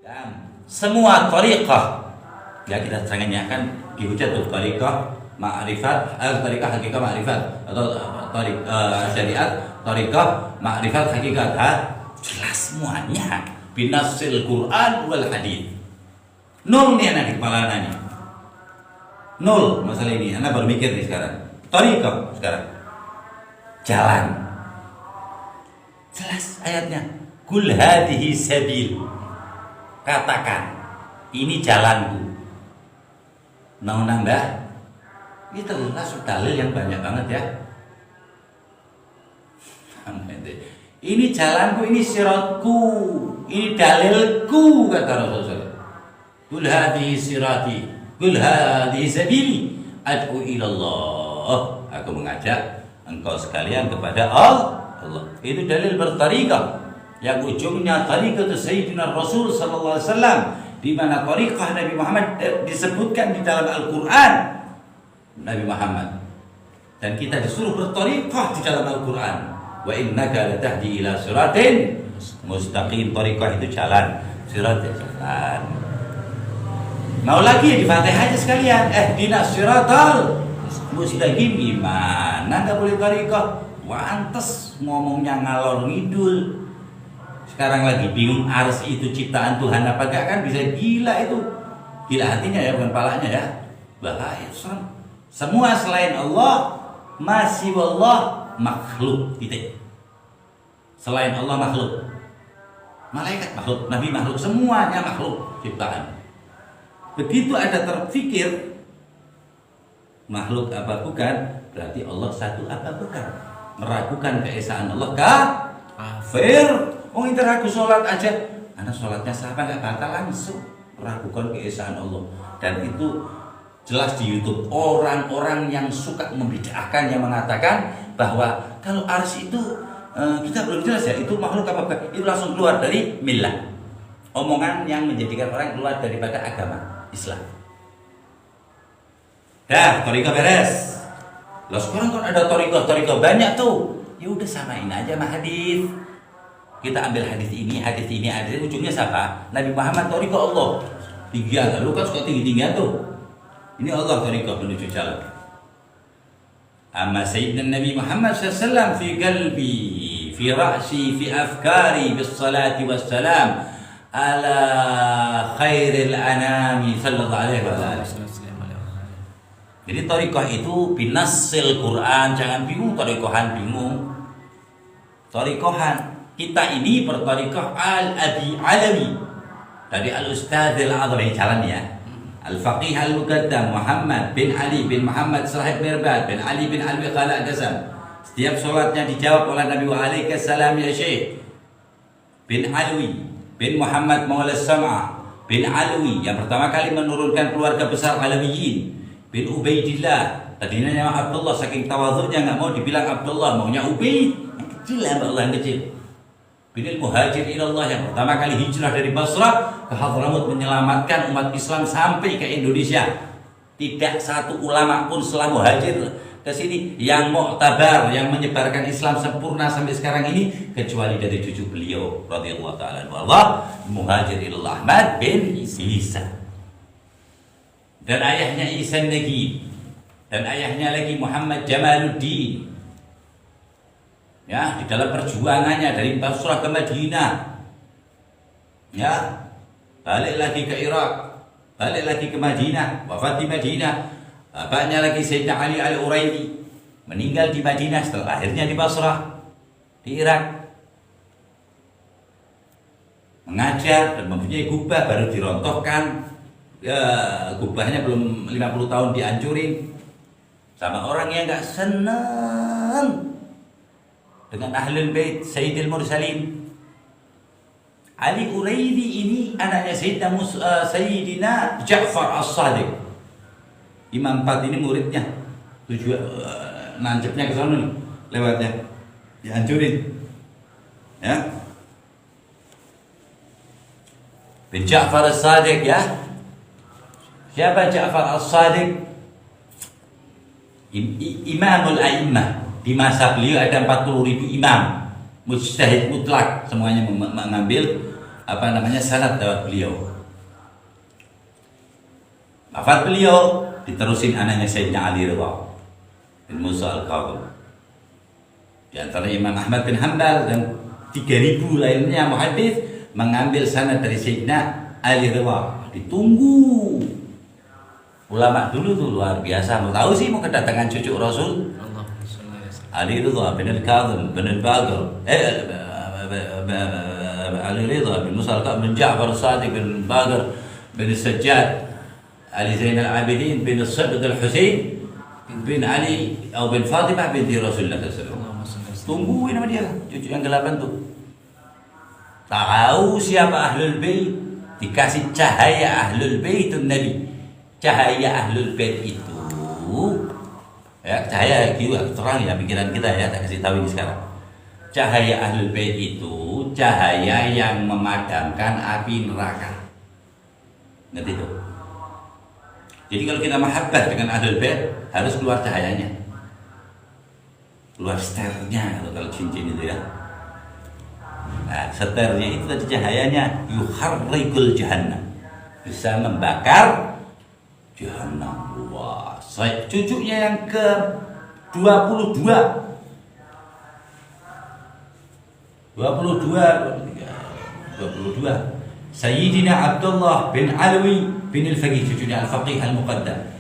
Dan semua tariqah ya kita serangannya kan dihujat tuh tariqah ma'rifat, tariqah hakikat ma'rifat atau syariat tariqah ma'rifat hakikat jelas semuanya binasil Quran wal hadis. Nol nih anak di kepala anak nih. Nol masalah ini. Anak baru mikir nih sekarang. Tariqah sekarang. Jalan. Jelas ayatnya. Kul hadhihi sabil. Katakan, ini jalanku. Mau nambah? Ini jelas dalil yang banyak banget ya. Ini jalanku, ini siratku, ini dalilku kata Rasulullah. Qul hadhihi sirati, qul hadhihi sabili, ad'u ila Allah. Aku mengajak engkau sekalian kepada Allah. Itu dalil bertariqah yang ujungnya tariqah Sayyidina Rasul sallallahu alaihi wasallam, di mana tariqah Nabi Muhammad disebutkan di dalam Al-Qur'an. Nabi Muhammad dan kita disuruh bertariqah di dalam Al-Qur'an. Wa innaka latahdi ila siratin mustaqim. Tariqah itu jalan, sirat jalan. Mau lagi di Fatihah aja sekalian. Ihdinas siratal mustaqim. Gimana enggak boleh tariqah? Wantes ngomongnya ngalor ngidul. Sekarang lagi bingung ars itu ciptaan Tuhan apa enggak, kan bisa gila itu. Gila hatinya ya, bukan palanya ya. Bahaya son. Semua selain Allah masih wallah makhluk, titik. Selain Allah makhluk. Malaikat makhluk, nabi makhluk, semuanya makhluk ciptaan. Begitu ada terpikir makhluk apa bukan, berarti Allah satu apa bukan. Meragukan keesaan Allah kafir. Oh itu ragu sholat aja, anak sholatnya sah apa nggak batal, langsung meragukan keesaan Allah. Dan itu jelas di YouTube orang-orang yang suka membid'ahkan, yang mengatakan bahwa kalau arsy itu kita belum jelas ya itu makhluk apa bukan, itu langsung keluar dari millah. Omongan yang menjadikan orang keluar daripada agama Islam. Dah, tariqah beres. Lah sekarang kan ada tariqah banyak tuh. Ya udah samain aja sama hadis. Kita ambil hadis ini, ujungnya siapa? Nabi Muhammad, tariqah Allah. Tinggian, lu kan suka tinggi-tinggian tuh. Ini Allah tariqah menuju jalan. Amma Sayyidina Nabi Muhammad SAW fi qalbi, fi ra'si, fi afkari, bis salati was salam ala khairil anami sallallahu alaihi wasallam. Jadi tariqah itu binassil Quran, jangan bingung tariqahan bingung. Tariqahan kita ini bertariqah al-abi alawi dari al-ustadz al-azhari jalan ya. Al-Faqih Al-Muqaddam Muhammad bin Ali bin Muhammad Sahib Mirbad bin Ali bin Alwi Khala Qasam. Setiap solatnya dijawab oleh Nabi wa alaikassalam ya Syekh bin Alwi bin Muhammad Maula Sam'a bin Alwi yang pertama kali menurunkan keluarga besar Alawiyin bin Ubaidillah. Tadinya nama Abdullah, saking tawadhunya nggak mau dibilang Abdullah, maunya Ubaid. Kecil ya Allah yang kecil. Binil muhajir ilallah yang pertama kali hijrah dari Basrah ke Hadramut menyelamatkan umat Islam sampai ke Indonesia. Tidak satu ulama pun setelah muhajir ke sini yang mu'tabar, yang menyebarkan Islam sempurna sampai sekarang ini kecuali dari cucu beliau radhiyallahu taala anhu Muhajir ilallah Ahmad bin Isa. Dan ayahnya Ihsan Nagib. Dan ayahnya lagi Muhammad Jamaluddin. Ya, di dalam perjuangannya dari Basrah ke Madinah, ya, balik lagi ke Irak, balik lagi ke Madinah, wafat di Madinah. Bapaknya lagi Sayyidina Ali Al-Uraidi, meninggal di Madinah setelah lahirnya di Basrah, di Irak. Mengajar dan mempunyai gubah baru dirontohkan, ya, gubahnya belum 50 tahun dihancurin sama orang yang nggak senang dengan Ahlul Bait Sayyidil Mursalin. Ali Uraidi ini anaknya Sayyidina Ja'far As-Sadiq. Imam 4 ini muridnya. Tujuan nancepnya ke sana nih, lewatnya dihancurin. Ya. Bin Ja'far As-Sadiq ya. Siapa Ja'far As-Sadiq? Imamul A'immah. Di masa beliau ada 40.000 imam mujtahid mutlak, semuanya mengambil sanad lewat beliau. Wafat beliau diterusin anaknya Sayyidina Ali Ridha bin Musa Al-Kadhim. Di antara Imam Ahmad bin Hanbal dan 3000 lainnya muhaddits mengambil sanad dari Sayyidina Ali Ridha. Ditunggu. Ulama dulu tuh luar biasa. Mau tahu sih mau kedatangan cucu Rasul Ali Ridha bin Al-Kadhim bin Al-Baqir Ali Ridha bin Musa Al-Kadhim bin Ja'far As-Sadiq bin Baqir bin Sajjad Ali Zain Al-Abidin bin As-Sabit Al-Husain bin Ali atau bin Fatimah binti Rasulullah SAW. Tungguin sama dia cucu yang ke-8 tuh. Tahu siapa Ahlul Bait, dikasih cahaya Ahlul Baitun Nabi. Cahaya Ahlul Bait itu ya, cahaya gitu terang ya pikiran kita ya, tak kasih tahu ini sekarang. Cahaya Ahlul Bait itu cahaya yang memadamkan api neraka. Ngerti itu? Jadi kalau kita mahabbah dengan Ahlul Bait harus keluar cahayanya, keluar sternya kalau cincin itu ya. Nah, sternya itu tadi cahayanya yuharrikul jahannam, bisa membakar jahannam. Wah, cucunya yang ke 22 Sayyidina Abdullah bin Alwi bin Al-Faqih, cucunya Al-Faqih Al-Muqaddam.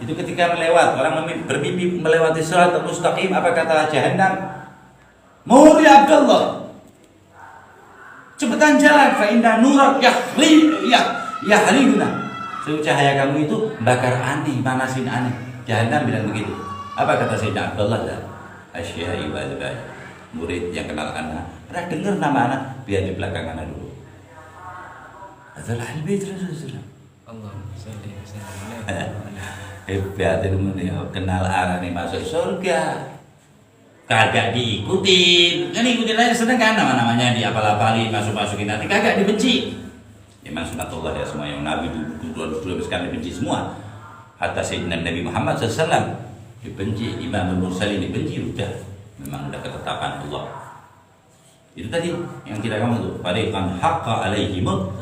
Itu ketika orang bermimpi melewati Shiratal Mustaqim, apa kata Jahannam? Mur ya Abdullah, cepetan jalan, fa inna nurak yahribuna. Cahaya kamu itu bakar aneh, manasin aneh. Jahannam bilang begitu. Apa kata Sayyidina Abdullah? Asyai wa al-bay. Murid yang kenal anak, pernah dengar nama anak? Biar di belakang anak dulu. Adalah Ahlul Bait Rasulullah. Allahumma shalli wa sallim alaihi. Hebat ini kenal anak nih masuk surga. Kagak diikutin. Kan ikutin aja seneng kan namanya diapal-apalin, masuk-masukin nanti kagak dibenci. Memang sunatullah ya semua yang Nabi dulu sekali dibenci semua. Hatta Sayyidina Nabi Muhammad SAW dibenci, Imam Mursalin dibenci, udah memang udah ketetapan Allah. Itu tadi yang kita ngomong tuh, fariqan haqqa alaihimut.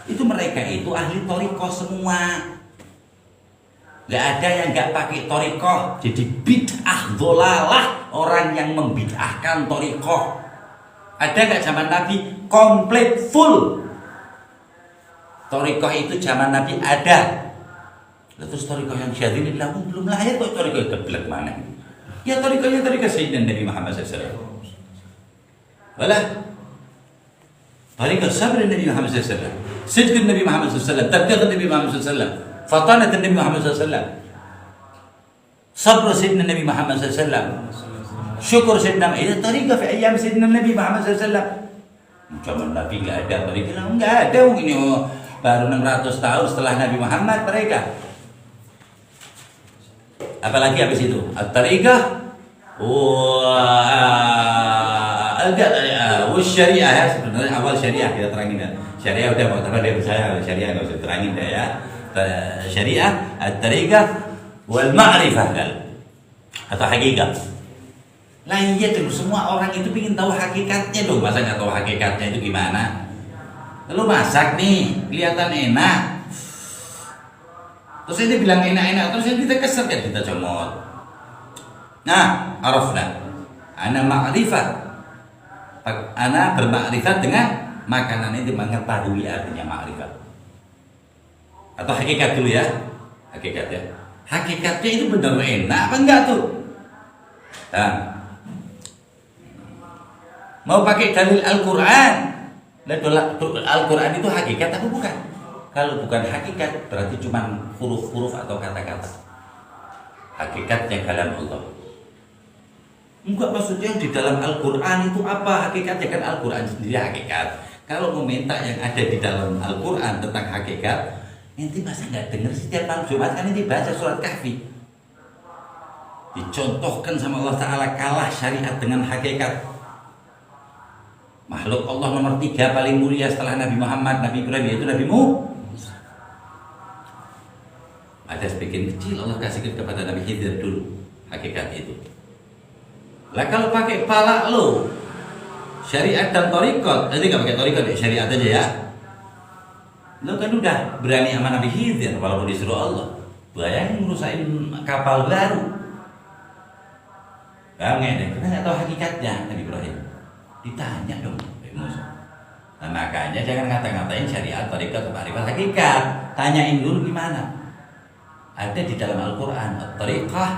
Itu mereka itu ahli thariqah semua. Gak ada yang gak pakai thariqah. Jadi bid'ah dholalah, orang yang membid'ahkan thariqah. Ada gak zaman Nabi komplit full? Thariqah itu zaman Nabi ada. Terus thariqah yang syadzili belum lahir kok, thariqah keblek mana? Ya thariqahnya Sayyidina Nabi Muhammad SAW. Walah thariqah sabr Nabi Muhammad SAW, sidq Nabi Muhammad SAW, tabligh Nabi Muhammad SAW, fatanat Nabi Muhammad SAW, sabr Sayyidina Nabi Muhammad SAW, syukur Sayyidina. Itu thariqah fi ayyam Sayyidina Nabi Muhammad SAW. Zaman Nabi enggak ada thariqah, enggak ada. Ini baru 600 tahun setelah Nabi Muhammad mereka. Apalagi habis itu at-tariqah syariah ya, sebenarnya awal syariah kita terangin ya. Syariah udah mau tambah dari saya, syariah nggak usah terangin deh ya. Syariah, at-tariqah wal ma'rifah atau hakikat. Lah iya tuh, semua orang itu ingin tahu hakikatnya dong. Masa nggak tahu hakikatnya itu gimana? Lu masak nih, kelihatan enak. Terus ini bilang enak-enak, terus ini kita kesel kan, kita comot. Nah, arafna. Ana ma'rifat. Ana bermakrifat dengan makanan itu, mengetahui artinya makrifat. Atau hakikat dulu ya. Hakikat ya. Hakikatnya itu benar enak apa enggak tuh? Nah, mau pakai dalil Al-Quran. Al-Quran itu hakikat atau bukan? Kalau bukan hakikat berarti cuma huruf-huruf atau kata-kata. Hakikatnya kalam Allah. Enggak, maksudnya di dalam Al-Quran itu apa hakikatnya? Kan Al-Quran sendiri hakikat. Kalau mau minta yang ada di dalam Al-Quran tentang hakikat, nanti masa nggak dengar setiap malam Jumat kan ini baca surat Kahfi. Dicontohkan sama Allah Ta'ala kalah syariat dengan hakikat. Makhluk Allah nomor 3 paling mulia setelah Nabi Muhammad, Nabi Ibrahim, yaitu Nabi Musa. Ada sebagian kecil Allah kasih kepada Nabi Khidir dulu hakikat itu. Lah kalau pakai pala lo syariat dan thariqat. Nanti nggak pakai thariqat, syariat aja ya. Lo kan udah berani sama Nabi Khidir walaupun disuruh Allah. Bayangin ngurusain kapal baru. Bang deh, kita nggak tahu hakikatnya Nabi Ibrahim. Ditanya dong, Musa. Nah, makanya jangan ngata-ngatain syariat, thariqat, ma'rifat, hakikat. Tanyain dulu gimana. Ada di dalam Al-Quran, at-thariqah,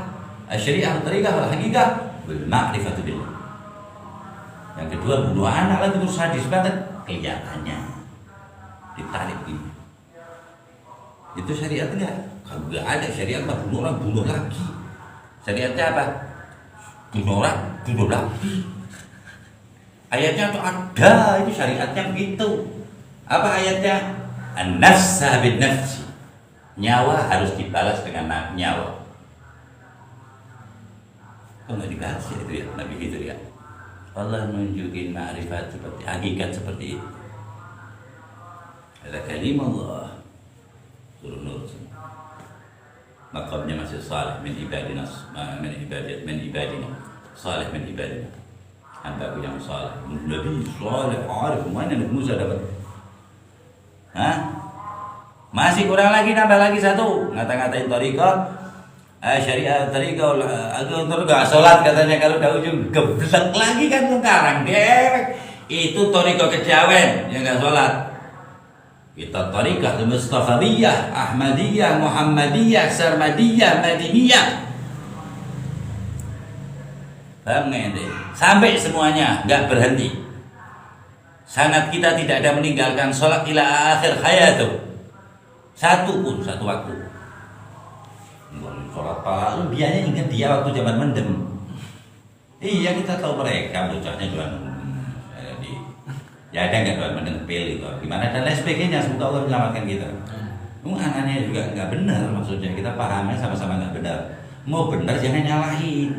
syariah, at-thariqah, al-haqiqah, bil-ma'rifatu billah. Yang kedua, bunuh anak lagi terus hadis banget. Kelihatannya ditarik ini. Itu syariat enggak? Kalau enggak ada syariat, bunuh orang, bunuh lagi. Syariatnya apa? Bunuh orang, bunuh lagi. Ayatnya itu ada, itu syariatnya begitu. Apa ayatnya? An-nafsa bin-nafsi. Nyawa harus dibalas dengan nyawa. Kok nggak dibalas ya itu ya, Nabi gitu ya. Allah nunjukin ma'rifat seperti hakikat seperti itu. Ada kalimah Allah turun nur. Makamnya masih salih min ibadina, min ibadina, salih min ibadina. Hambaku yang salih, Nabi salih, arif, mana Nabi Musa dapat? Hah? Masih kurang lagi, nambah lagi satu. Ngata-ngatain thariqah, syariah, thariqah, agak sholat katanya kalau udah ujung geblek lagi kan sekarang dewek. Itu thariqah kejawen yang nggak sholat. Kita thariqah Mustafawiyah, Ahmadiyah, Muhammadiyah, Sarmadiyah, Madiniyah. Paham nggak ente? Sampai semuanya nggak berhenti. Sanad kita tidak ada meninggalkan sholat ila akhir hayatuh. Satu pun, satu waktu. Sholat pala, biasanya ingat dia waktu zaman mendem. Iya kita tahu mereka bocahnya jualan ya ada nggak jualan mendem pil itu gimana dan lain sebagainya. Semoga Allah menyelamatkan kita. Anaknya juga nggak benar, maksudnya kita pahamnya sama-sama nggak benar. Mau benar jangan nyalahin.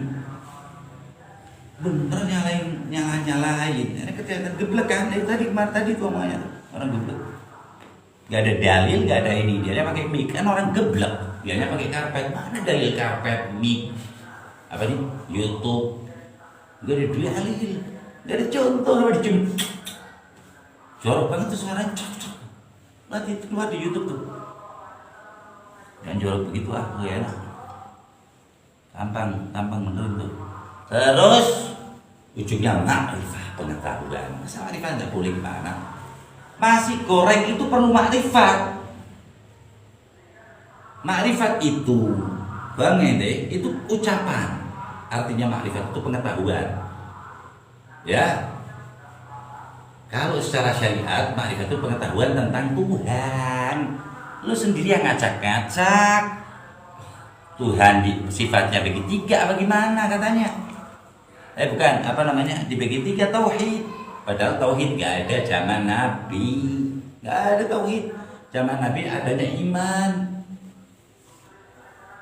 Bener nyalahin. Ini kelihatan geblek kan? Tadi tuh omongnya orang geblek. Gak ada dalil, gak ada ini. Dia pakai mic, kan orang geblek. Dia pakai karpet. Mana dalil karpet, mic? Apa nih? YouTube. Gak ada dalil. Gak ada contoh. Cuma jorok banget tuh suaranya. Nanti keluar di YouTube tuh. Jangan jorok begitu gak enak. Tampang menurun tuh. Terus ujungnya ma'rifah, pengetahuan. Masa ma'rifah gak boleh gimana? Nasi goreng itu perlu makrifat. Makrifat itu, bang ente, itu ucapan. Artinya makrifat itu pengetahuan. Ya. Kalau secara syariat, makrifat itu pengetahuan tentang Tuhan. Lu sendiri yang ngacak-ngacak. Tuhan sifatnya bagi tiga, bagaimana katanya? Bukan, apa namanya? Dibagi tiga tauhid. Padahal tauhid gak ada zaman Nabi. Gak ada tauhid zaman Nabi, adanya iman.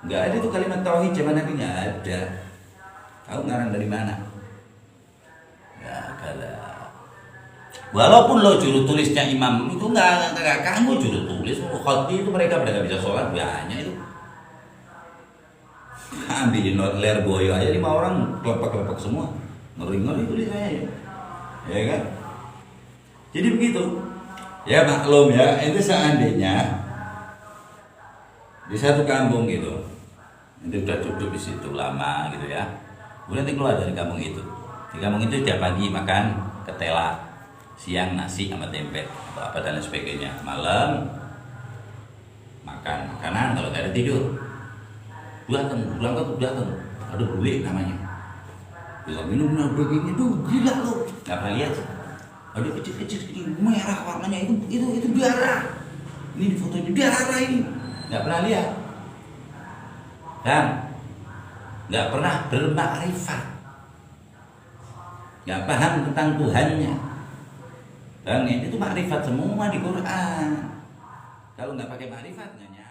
Gak ada tuh kalimat tauhid zaman Nabi, gak ada. Tahu ngarang dari mana? Ya kalah. Walaupun lo juru tulisnya imam itu gak kamu juru tulis. Khotib itu mereka pada gak bisa sholat, banyak itu. Ambilin ler boyo aja 5 orang kelopak-kelopak semua. Ngeri-ngeri tulisannya ya. Ya kan? Jadi begitu. Ya maklum ya, itu seandainya di satu kampung gitu, itu udah duduk di situ lama gitu ya. Kemudian nanti keluar dari kampung itu. Di kampung itu tiap pagi makan ketela, siang nasi sama tempe atau apa dan lain sebagainya. Malam makan makanan, kalau nggak ada tidur. Datang, ada bule namanya. Bilang minum begini tuh gila lo. Nggak pernah lihat. Ada kecil-kecil merah warnanya itu darah. Ini di fotonya darah ini. Nggak pernah lihat. Dan nggak pernah bermakrifat. Nggak paham tentang Tuhannya. Dan itu makrifat semua di Quran. Kalau nggak pakai makrifat nggak nyampe.